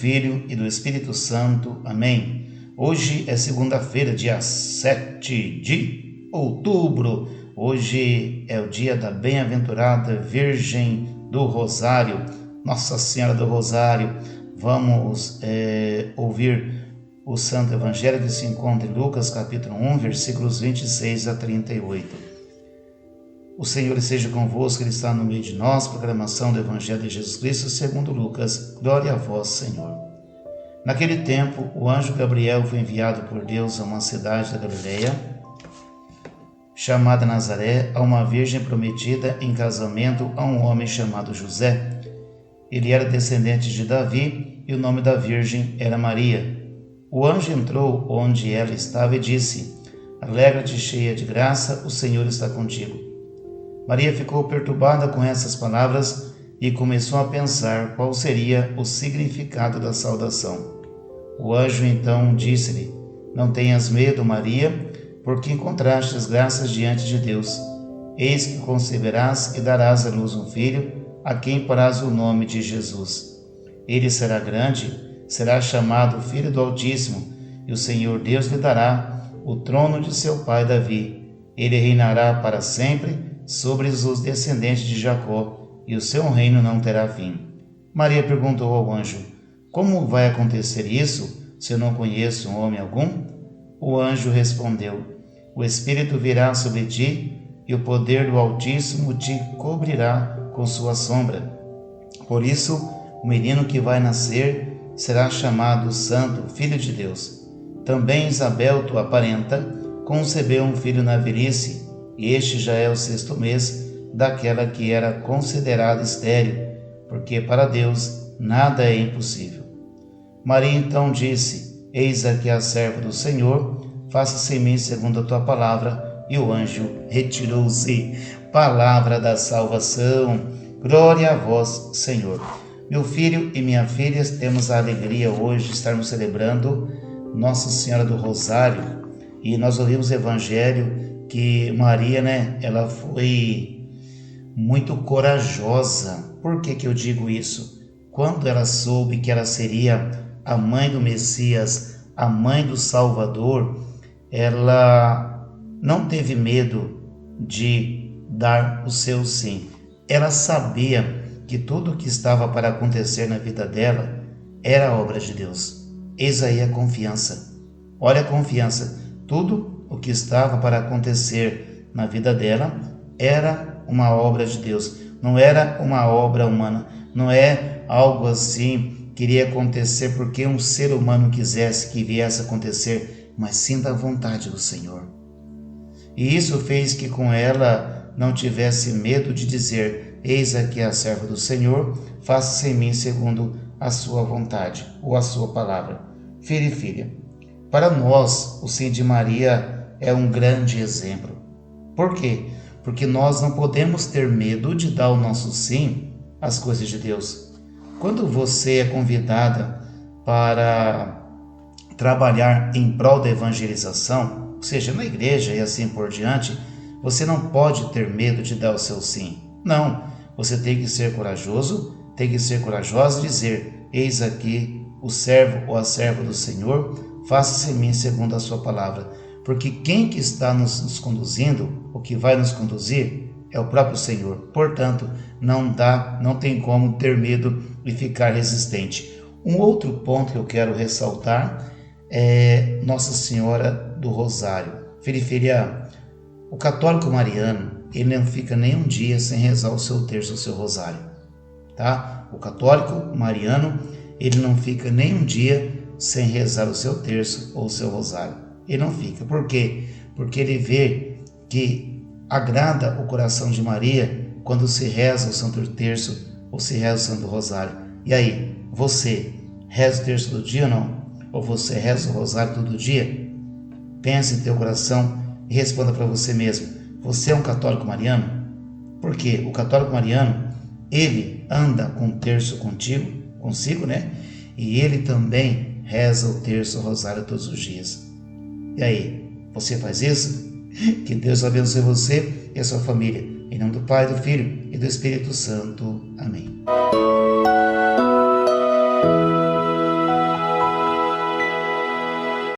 Filho e do Espírito Santo. Amém. Hoje é segunda-feira, dia 7 de outubro. Hoje é o dia da bem-aventurada Virgem do Rosário, Nossa Senhora do Rosário. Vamos ouvir o Santo Evangelho que se encontra em Lucas capítulo 1, versículos 26 a 38. O Senhor esteja convosco, Ele está no meio de nós. Proclamação do Evangelho de Jesus Cristo segundo Lucas. Glória a vós, Senhor. Naquele tempo, o anjo Gabriel foi enviado por Deus a uma cidade da Galileia, chamada Nazaré, a uma virgem prometida em casamento a um homem chamado José. Ele era descendente de Davi e o nome da virgem era Maria. O anjo entrou onde ela estava e disse: Alegra-te, cheia de graça, o Senhor está contigo. Maria ficou perturbada com essas palavras e começou a pensar qual seria o significado da saudação. O anjo então disse-lhe: Não tenhas medo, Maria, porque encontraste as graças diante de Deus. Eis que conceberás e darás à luz um filho, a quem porás o nome de Jesus. Ele será grande, será chamado Filho do Altíssimo, e o Senhor Deus lhe dará o trono de seu pai Davi. Ele reinará para sempre sobre os descendentes de Jacó, e o seu reino não terá fim. Maria perguntou ao anjo: Como vai acontecer isso, se eu não conheço homem algum? O anjo respondeu: O Espírito virá sobre ti, e o poder do Altíssimo te cobrirá com sua sombra. Por isso, o menino que vai nascer será chamado Santo, Filho de Deus. Também Isabel, tua parenta, concebeu um filho na velhice, e este já é o 6º mês daquela que era considerada estéril, porque para Deus nada é impossível. Maria então disse: Eis aqui a serva do Senhor, faça-se em mim segundo a tua palavra. E o anjo retirou-se. Palavra da salvação. Glória a vós, Senhor. Meu filho e minha filha, temos a alegria hoje de estarmos celebrando Nossa Senhora do Rosário, e nós ouvimos o Evangelho que Maria, ela foi muito corajosa. Por que eu digo isso? Quando ela soube que ela seria a mãe do Messias, a mãe do Salvador, ela não teve medo de dar o seu sim. Ela sabia que tudo o que estava para acontecer na vida dela era obra de Deus. Eis aí a confiança. Olha a confiança. Tudo o que estava para acontecer na vida dela era uma obra de Deus, não era uma obra humana, não é algo assim que iria acontecer porque um ser humano quisesse que viesse a acontecer, mas sim da vontade do Senhor. E isso fez que com ela não tivesse medo de dizer: Eis aqui a serva do Senhor, faça-se em mim segundo a sua vontade, ou a sua palavra. Filho e filha, para nós o sim de Maria é um grande exemplo. Por quê? Porque nós não podemos ter medo de dar o nosso sim às coisas de Deus. Quando você é convidada para trabalhar em prol da evangelização, ou seja, na igreja e assim por diante, você não pode ter medo de dar o seu sim. Não, você tem que ser corajoso, tem que ser corajosa e dizer: Eis aqui o servo ou a serva do Senhor, faça-se em mim segundo a sua palavra. Porque quem que está nos conduzindo, o que vai nos conduzir, é o próprio Senhor. Portanto, não tem como ter medo e ficar resistente. Um outro ponto que eu quero ressaltar é Nossa Senhora do Rosário. Filha, o católico mariano, ele não fica nem um dia sem rezar o seu terço, o seu rosário. Tá? O católico mariano, ele não fica nem um dia sem rezar o seu terço ou o seu rosário. Ele não fica. Por quê? Porque ele vê que agrada o coração de Maria quando se reza o Santo Terço ou se reza o Santo Rosário. E aí, você reza o terço do dia ou não? Ou você reza o rosário todo dia? Pense em teu coração e responda para você mesmo: você é um católico mariano? Porque o católico mariano, ele anda com o terço consigo, E ele também reza o terço, o rosário todos os dias. E aí, você faz isso? Que Deus abençoe você e a sua família. Em nome do Pai, do Filho e do Espírito Santo. Amém.